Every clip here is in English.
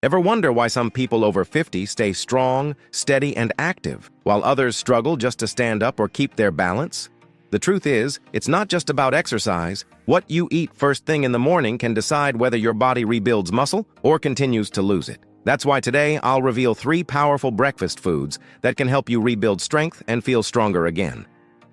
Ever wonder why some people over 50 stay strong, steady, and active, while others struggle just to stand up or keep their balance? The truth is, it's not just about exercise. What you eat first thing in the morning can decide whether your body rebuilds muscle or continues to lose it. That's why today I'll reveal 3 powerful breakfast foods that can help you rebuild strength and feel stronger again.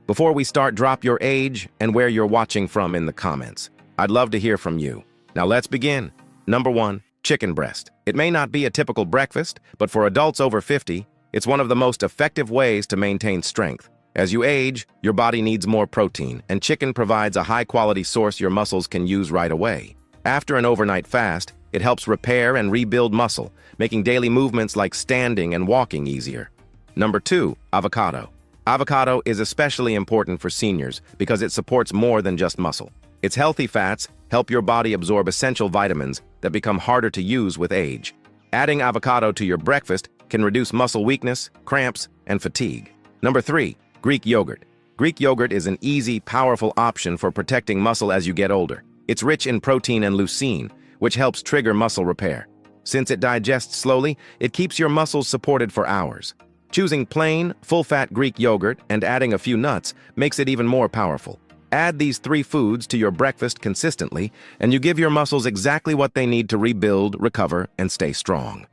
Before we start, drop your age and where you're watching from in the comments. I'd love to hear from you. Now let's begin. Number 1. Chicken breast. It may not be a typical breakfast, but for adults over 50, it's one of the most effective ways to maintain strength. As you age, your body needs more protein, and chicken provides a high-quality source your muscles can use right away. After an overnight fast, it helps repair and rebuild muscle, making daily movements like standing and walking easier. Number 2. Avocado. Avocado is especially important for seniors because it supports more than just muscle. Its healthy fats help your body absorb essential vitamins that become harder to use with age. Adding avocado to your breakfast can reduce muscle weakness, cramps, and fatigue. Number 3. Greek yogurt. Greek yogurt is an easy, powerful option for protecting muscle as you get older. It's rich in protein and leucine, which helps trigger muscle repair. Since it digests slowly, it keeps your muscles supported for hours. Choosing plain, full-fat Greek yogurt and adding a few nuts makes it even more powerful. Add these 3 foods to your breakfast consistently, and you give your muscles exactly what they need to rebuild, recover, and stay strong.